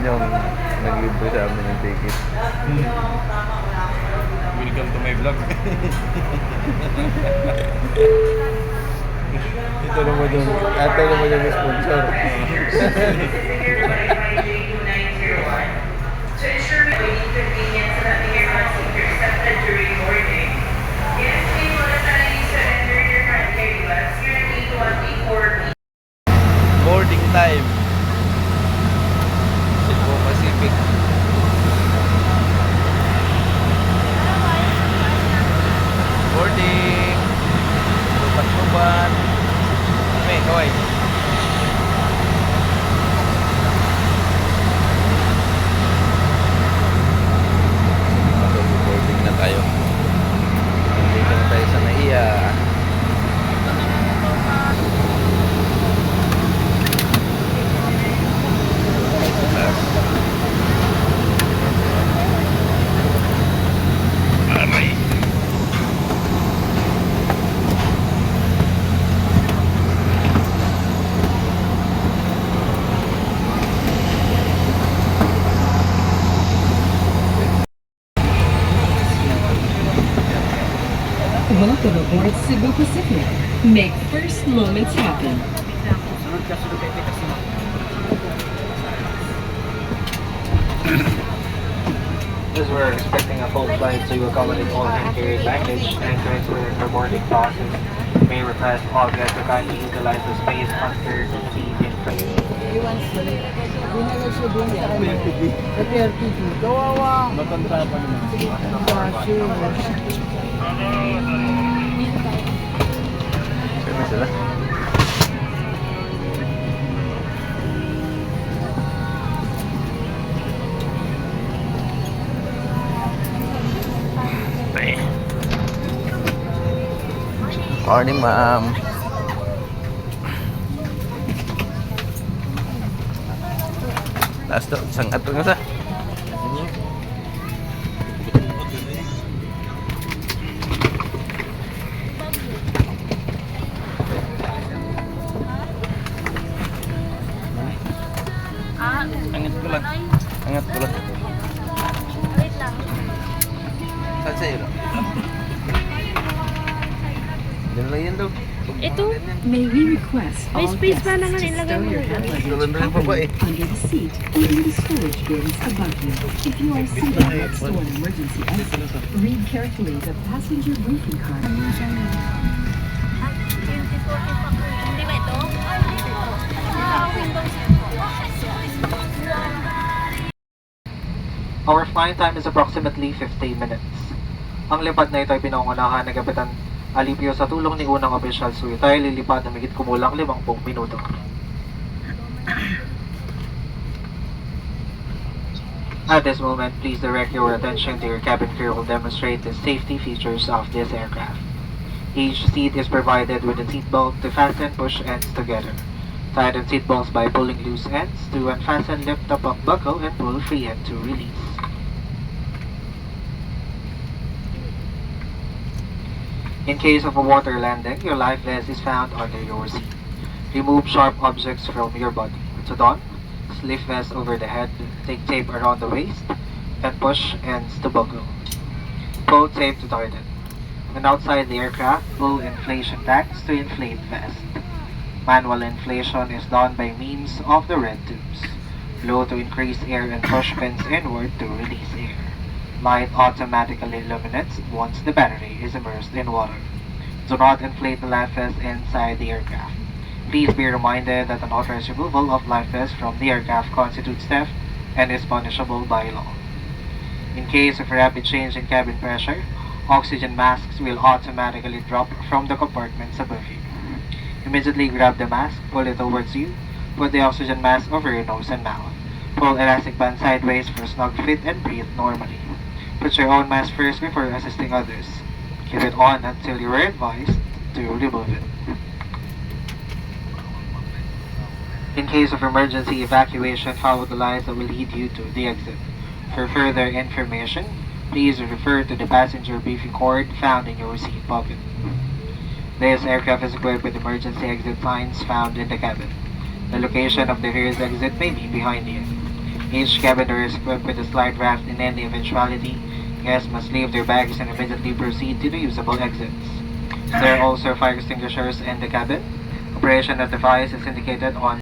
yung nag-libre sa amin ng ticket. Welcome to my vlog. Ito naman yung sponsor. To ensure waiting convenience and that the airline seat accepted during boarding. Yes, people are planning to enter your current airlines. You're going to need to before Boarding time. Cebu Pacific. Boarding. Lupat-lupat. May kaway. Boarding na tayo. Nandito na tayo sa Naiya. Welcome aboard Cebu Pacific. Make first moments happen. As we're expecting a full flight to accommodate all interior baggage and to ensure the boarding process, may request all guests to kindly utilize the space under the seat in front. Saan na sila? Morning, ma'am. Last to, isang ato nga sa. Angat ko lang. Angat ko lang. Wait lang. Saan sa'yo lang? Diyan lang yan daw. Ito, May we request May all space guests pa naman, to ilagay stow mo your na. luggage Tulad na yung babae. under the seat or in the storage bins above you. If you are seated next to an emergency exit, read carefully the passenger briefing card. Ah, 24 pa ko. Hindi ba ito? Ay, hindi po. Windows yun po. Our flying time is approximately 15 minutes. Ang lipad na ito ay pinangunahan ng Kapitan Alipio sa tulong ni unang opisyal, so ito ay lilipad na migit kumulang 50 minuto. At this moment, please direct your attention to your cabin crew who will demonstrate the safety features of this aircraft. Each seat is provided with a seat belt to fasten push ends together. Tighten seat belts by pulling loose ends to unfasten, lift up buckle and pull free end to release. In case of a water landing, your life vest is found under your seat. Remove sharp objects from your body. To don, slip vest over the head, take tape around the waist, and push ends to buckle. Pull tape to tighten. When outside the aircraft, pull inflation packs to inflate vest. Manual inflation is done by means of the red tubes. Blow to increase air and push pins inward to release air. Light automatically illuminates once the battery is immersed in water. Do not inflate the life vest inside the aircraft. Please be reminded that unauthorized removal of life vest from the aircraft constitutes theft and is punishable by law. In case of a rapid change in cabin pressure, oxygen masks will automatically drop from the compartments above you. Immediately grab the mask, pull it towards you, put the oxygen mask over your nose and mouth. Pull elastic band sideways for a snug fit and breathe normally. Put your own mask first before assisting others. Keep it on until you are advised to remove it. In case of emergency evacuation, follow the lines that will lead you to the exit. For further information, please refer to the passenger briefing cord found in your seat pocket. This aircraft is equipped with emergency exit signs found in the cabin. The location of the nearest exit may be behind you. Each cabiner is equipped with a slide raft in any eventuality. Guests must leave their bags and immediately proceed to the usable exits. There are also fire extinguishers in the cabin. Operation of the device is indicated on